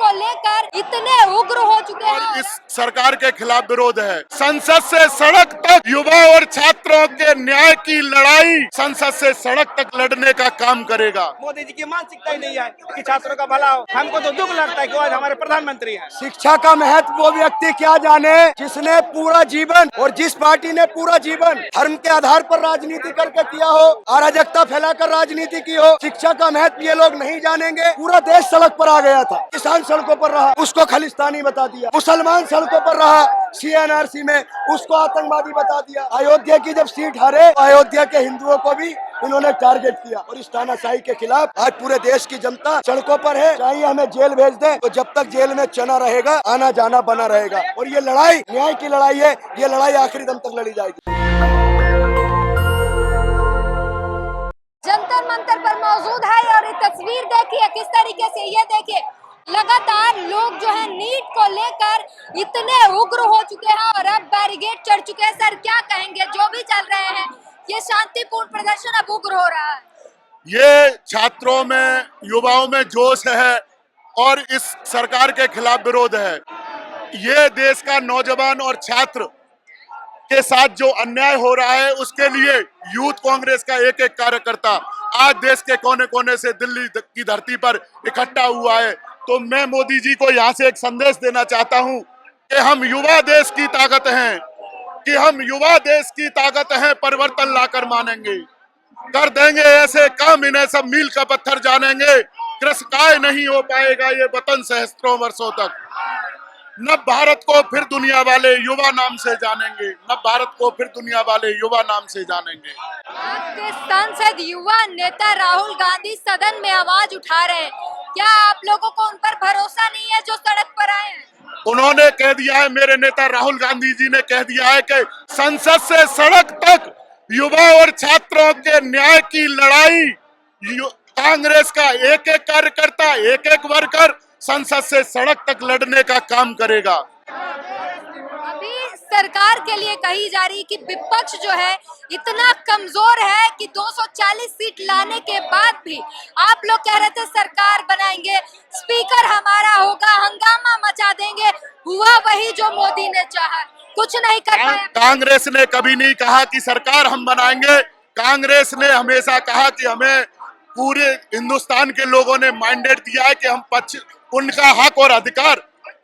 को लेकर इतने उग्र हो चुके हैं और इस सरकार के खिलाफ विरोध है। संसद से सड़क तक युवा और छात्रों के न्याय की लड़ाई संसद से सड़क तक लड़ने का काम करेगा। मोदी जी की मानसिकता ही नहीं है कि छात्रों का भला हो। हमको तो दुख लगता है कि आज हमारे प्रधानमंत्री हैं। शिक्षा का महत्व वो व्यक्ति क्या जाने जिसने पूरा जीवन और जिस पार्टी ने पूरा जीवन धर्म के आधार पर राजनीति करके किया हो, अराजकता फैलाकर राजनीति की हो। शिक्षा का महत्व ये लोग नहीं जानेंगे। पूरा देश सड़क पर आ गया था, किसान सड़कों पर रहा, उसको खालिस्तानी बता दिया। मुसलमान सड़कों पर रहा, CNRC में उसको आतंकवादी बता दिया। अयोध्या की जब सीट हारे, अयोध्या के हिंदुओं को भी इन्होंने टारगेट किया। और इस तानाशाही के खिलाफ आज पूरे देश की जनता सड़कों पर है। चाहिए हमें जेल भेज दे, तो जब तक जेल में चना रहेगा आना जाना बना रहेगा। और ये लड़ाई न्याय की लड़ाई है, ये लड़ाई आखिरी दम तक लड़ी जाएगी। जंतर मंतर पर मौजूद है और ये तस्वीर देखिए किस तरीके से, ये देखिए लगातार लोग जो है नीट को लेकर इतने उग्र हो चुके हैं और अब बैरिकेड चढ़ चुके हैं। सर क्या कहेंगे, जो भी चल रहे हैं ये शांतिपूर्ण प्रदर्शन अब उग्र हो रहा है? ये छात्रों में युवाओं में जोश है और इस सरकार के खिलाफ विरोध है। ये देश का नौजवान और छात्र के साथ जो अन्याय हो रहा है उसके लिए यूथ कांग्रेस का एक एक कार्यकर्ता आज देश के कोने कोने से दिल्ली की धरती पर इकट्ठा हुआ है। तो मैं मोदी जी को यहाँ से एक संदेश देना चाहता हूँ कि हम युवा देश की ताकत हैं, कि हम युवा देश की ताकत हैं, परिवर्तन लाकर मानेंगे, कर देंगे ऐसे काम इन्हें सब मील का पत्थर जानेंगे। कृषकाय नहीं हो पाएगा ये वतन सहस्त्रों वर्षों तक। नव भारत को फिर दुनिया वाले युवा नाम से जानेंगे, नव भारत को फिर दुनिया वाले युवा नाम से जानेंगे। आपके सांसद युवा नेता राहुल गांधी सदन में आवाज उठा रहे हैं, क्या आप लोगों को उन पर भरोसा नहीं है जो सड़क पर आए हैं? उन्होंने कह दिया है, मेरे नेता राहुल गांधी जी ने कह दिया है कि संसद से सड़क तक युवा और छात्रों के न्याय की लड़ाई कांग्रेस का एक एक कार्यकर्ता, एक एक वर्कर संसद से सड़क तक लड़ने का काम करेगा। अभी सरकार के लिए कही जा रही कि विपक्ष जो है इतना कमजोर है कि 240 सीट लाने के बाद भी आप लोग कह रहे थे सरकार बनाएंगे, स्पीकर हमारा होगा, हंगामा मचा देंगे। हुआ वही जो मोदी ने चाहा, कुछ नहीं कर पाया। कांग्रेस ने कभी नहीं कहा कि सरकार हम बनाएंगे। कांग्रेस ने हमेशा कहा कि हमें पूरे हिंदुस्तान के लोगों ने मैंडेट दिया है कि हम उनका हक और अधिकार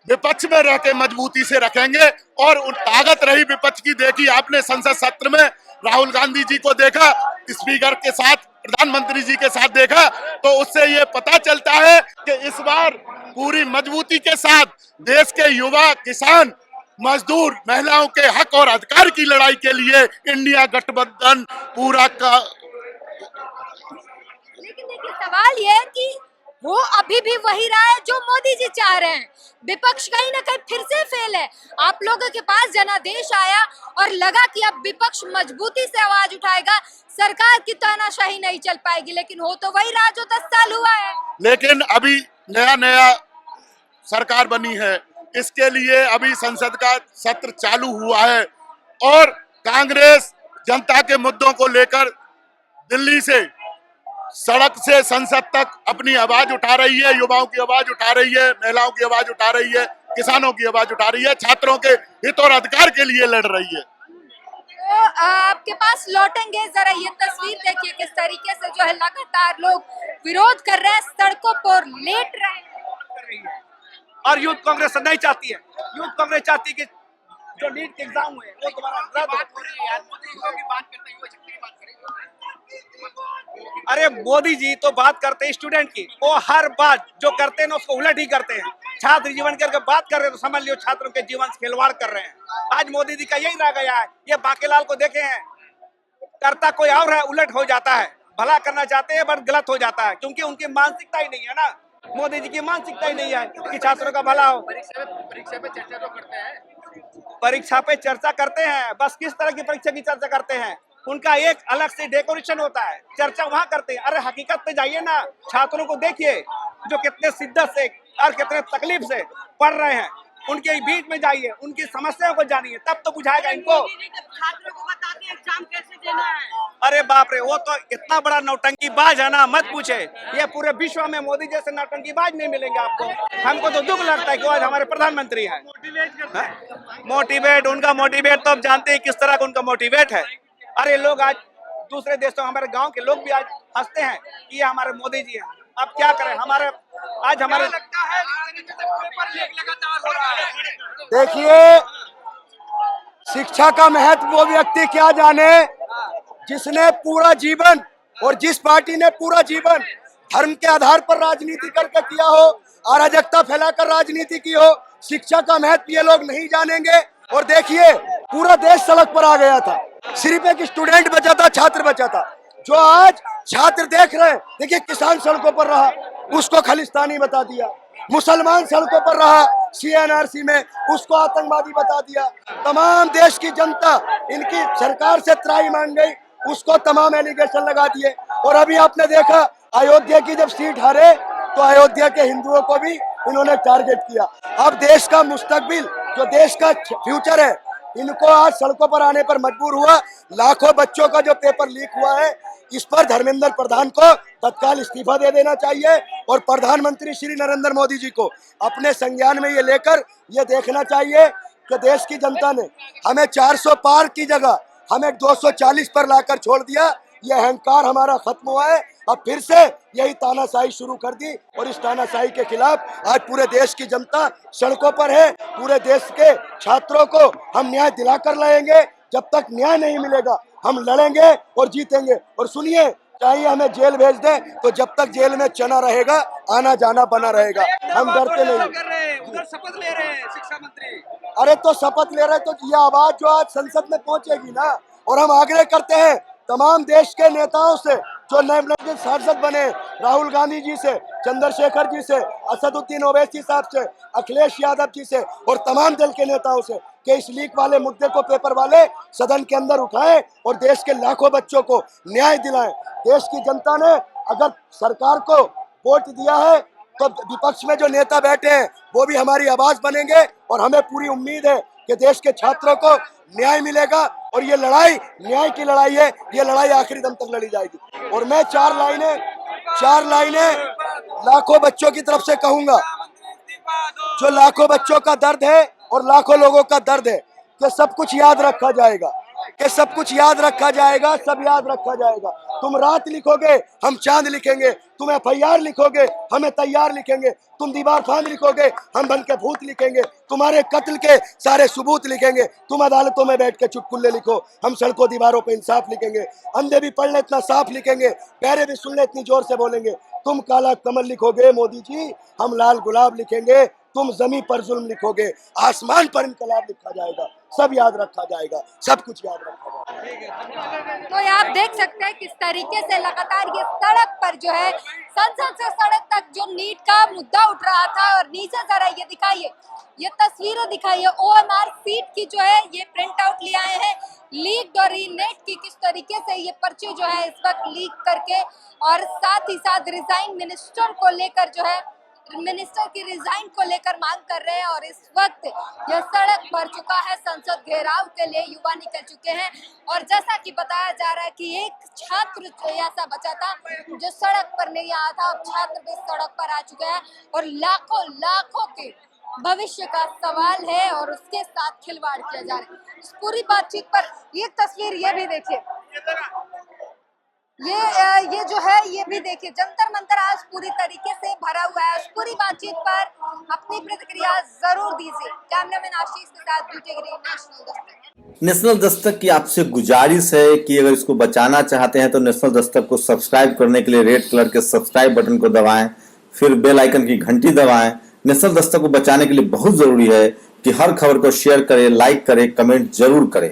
विपक्ष में रह के मजबूती से रखेंगे। और उन ताकत रही विपक्ष की देखी आपने संसद सत्र में, राहुल गांधी जी को देखा, स्पीकर के साथ, प्रधानमंत्री जी के साथ देखा, तो उससे ये पता चलता है कि इस बार पूरी मजबूती के साथ देश के युवा, किसान, मजदूर, महिलाओं के हक और अधिकार की लड़ाई के लिए इंडिया गठबंधन पूरा का। लेकिन देखिए सवाल ये है कि वो अभी भी वही रहा है जो मोदी जी चाह रहे हैं। विपक्ष कहीं ना कहीं फिर से फेल है। आप लोगों के पास जनादेश आया और लगा कि अब विपक्ष मजबूती से आवाज उठाएगा, सरकार की तानाशाही नहीं चल पाएगी, लेकिन हो तो वही रहा जो 10 साल हुआ है। लेकिन अभी नया नया सरकार बनी है, इसके लिए अभी संसद का सत्र चालू हुआ है और कांग्रेस जनता के मुद्दों को लेकर दिल्ली से सड़क से संसद तक अपनी आवाज उठा रही है। युवाओं की आवाज उठा रही है, महिलाओं की आवाज उठा रही है, किसानों की आवाज उठा रही है, छात्रों के हित और अधिकार के लिए लड़ रही है। तो आपके पास लौटेंगे, जरा ये तस्वीर देखिए किस तरीके से जो है लगातार लोग विरोध कर रहे हैं, सड़कों पर लेट रहे हैं। और यूथ कांग्रेस नहीं चाहती है। यूथ कांग्रेस चाहती है कि जो नीट के एग्जाम हुए वो दोबारा रद्द हो। अरे मोदी जी तो बात करते हैं स्टूडेंट की, वो हर बात जो करते हैं ना उसको उलट ही करते हैं। छात्र जीवन करके बात कर रहे हैं तो समझ लियो छात्रों के जीवन से खिलवाड़ कर रहे हैं। आज मोदी जी का यही रह गया है। ये बांकेलाल को देखे हैं, करता कोई और है, उलट हो जाता है। भला करना चाहते हैं बट गलत हो जाता है, क्योंकि उनकी मानसिकता ही नहीं है ना। मोदी जी की मानसिकता ही नहीं है कि छात्रों का भला हो। परीक्षा पे चर्चा तो करते हैं, परीक्षा पे चर्चा करते हैं, बस किस तरह की परीक्षा की चर्चा करते हैं। उनका एक अलग से डेकोरेशन होता है, चर्चा वहां करते हैं। अरे हकीकत पे जाइए ना, छात्रों को देखिए जो कितने शिद्दत से और कितने तकलीफ से पढ़ रहे हैं। उनके बीच में जाइए, उनकी समस्याओं को जानिए, तब तो बुझाएगा इनको। छात्रों को बताते हैं एग्जाम कैसे देना है। अरे बाप रे, वो तो इतना बड़ा नौटंकीबाज है ना, मत पूछे। ये पूरे विश्व में मोदी जैसे नौटंकीबाज नहीं मिलेंगे आपको। हमको तो दुख लगता है कि आज हमारे प्रधानमंत्री हैं। मोटिवेट, उनका मोटिवेट तो आप जानते हैं किस तरह का उनका मोटिवेट है। अरे लोग आज दूसरे देशों, हमारे गांव के लोग भी आज हंसते हैं कि ये हमारे मोदी जी हैं। अब क्या करें, हमारे लगता है पेपर लीक लगातार हो रहा है। देखिए, शिक्षा का महत्व वो व्यक्ति क्या जाने जिसने पूरा जीवन और जिस पार्टी ने पूरा जीवन धर्म के आधार पर राजनीति करके किया हो, अराजकता फैलाकर राजनीति की हो। शिक्षा का महत्व ये लोग नहीं जानेंगे। और देखिए, पूरा देश सड़क पर आ गया था, सिर्फ एक स्टूडेंट बचा था, छात्र बचा था। जो आज छात्र देख रहे हैं, देखिए किसान सड़कों पर रहा, उसको खालिस्तानी बता दिया। मुसलमान सड़कों पर रहा CNRC में, उसको आतंकवादी बता दिया। तमाम देश की जनता इनकी सरकार से त्राही मांग गई, उसको तमाम एलिगेशन लगा दिए। और अभी आपने देखा, अयोध्या की जब सीट हारे तो अयोध्या के हिंदुओं को भी इन्होंने टारगेट किया। अब देश का मुस्तकबिल, जो देश का फ्यूचर है, इनको आज सड़कों पर आने पर मजबूर हुआ। लाखों बच्चों का जो पेपर लीक हुआ है, इस पर धर्मेंद्र प्रधान को तत्काल इस्तीफा दे देना चाहिए। और प्रधानमंत्री श्री नरेंद्र मोदी जी को अपने संज्ञान में ये लेकर ये देखना चाहिए कि देश की जनता ने हमें 400 पार की जगह हमें 240 पर लाकर छोड़ दिया। ये अहंकार हमारा खत्म हुआ है। अब फिर से यही तानाशाही शुरू कर दी और इस तानाशाही के खिलाफ आज पूरे देश की जनता सड़कों पर है। पूरे देश के छात्रों को हम न्याय दिलाकर लाएंगे। जब तक न्याय नहीं मिलेगा हम लड़ेंगे और जीतेंगे। और सुनिए, चाहिए हमें जेल भेज दें तो जब तक जेल में चना रहेगा, आना जाना बना रहेगा। हम डरते नहीं। उधर शपथ ले रहे हैं शिक्षा मंत्री। अरे तो शपथ ले रहे तो ये आवाज जो आज संसद में पहुंचेगी ना। और हम आग्रह करते हैं तमाम देश के नेताओं से, जो नए सांसद बने, राहुल गांधी जी से, चंद्रशेखर जी से, असदुद्दीन ओवैसी साहब से, अखिलेश यादव जी से और तमाम दल के नेताओं से कि इस लीक वाले मुद्दे को पेपर वाले सदन के अंदर उठाएं और देश के लाखों बच्चों को न्याय दिलाएं। देश की जनता ने अगर सरकार को वोट दिया है तो विपक्ष में जो नेता बैठे हैं वो भी हमारी आवाज बनेंगे। और हमें पूरी उम्मीद है कि देश के छात्रों को न्याय मिलेगा। और ये लड़ाई न्याय की लड़ाई है, ये लड़ाई आखिरी दम तक लड़ी जाएगी। और मैं चार लाइनें लाखों बच्चों की तरफ से कहूंगा, जो लाखों बच्चों का दर्द है और लाखों लोगों का दर्द है, कि सब कुछ याद रखा जाएगा, कि सब कुछ याद रखा जाएगा, सब याद रखा जाएगा। तुम रात लिखोगे, हम चांद लिखेंगे। तुम FIR लिखोगे, हमें तैयार लिखेंगे। तुम दीवार फांद लिखोगे, हम बन के भूत लिखेंगे। तुम्हारे कत्ल के सारे सबूत लिखेंगे। तुम अदालतों में बैठ के चुटकुले लिखो, हम सड़कों दीवारों पे इंसाफ लिखेंगे। अंधे भी पढ़ ले इतना साफ लिखेंगे, बहरे भी सुन ले इतनी जोर से बोलेंगे। तुम काला कमल लिखोगे मोदी जी, हम लाल गुलाब लिखेंगे। तुम जमीन पर जुल्म लिखोगे, आसमान पर इनकलाब लिखा जाएगा। सब याद रखा जाएगा, सब कुछ याद रखा जाएगा। तो ये आप देख सकते हैं किस तरीके से लगातार ये सड़क पर जो है, संसद से सड़क तक जो नीट का मुद्दा उठ रहा था। और नीचे जरा ये दिखाइए, ये तस्वीरें दिखाइए, OMR सीट की जो है ये प्रिंट आउट ले आए हैं। लीक और नेट की किस तरीके से ये पर्चे जो है इस वक्त लीक करके, और साथ ही साथ रिजाइन मिनिस्टर को लेकर जो है, मिनिस्टर की रिजाइन को लेकर मांग कर रहे हैं। और इस वक्त यह सड़क भर चुका है, संसद घेराव के लिए युवा निकल चुके हैं। और जैसा कि बताया जा रहा है कि एक छात्र ऐसा बचा था जो सड़क पर नहीं आया था, अब छात्र भी सड़क पर आ चुके हैं। और लाखों के भविष्य का सवाल है और उसके साथ खिलवाड़ किया जा रहा है। इस पूरी बातचीत पर ये तस्वीर ये भी देखिए, ये जो है ये भी देखिए, जंतर मंतर आज पूरी तरीके से भरा हुआ है। इस पूरी बातचीत पर अपनी प्रतिक्रिया जरूर दीजिए। कैमरामैन आशीष के साथ beauty green, national Dastak. National Dastak की आपसे गुजारिश है कि अगर इसको बचाना चाहते हैं तो नेशनल दस्तक को सब्सक्राइब करने के लिए रेड कलर के सब्सक्राइब बटन को दबाएं, फिर बेल आइकन की घंटी दबाएं। नेशनल दस्तक को बचाने के लिए बहुत जरूरी है कि हर खबर को शेयर करें, लाइक करें, कमेंट जरूर करें।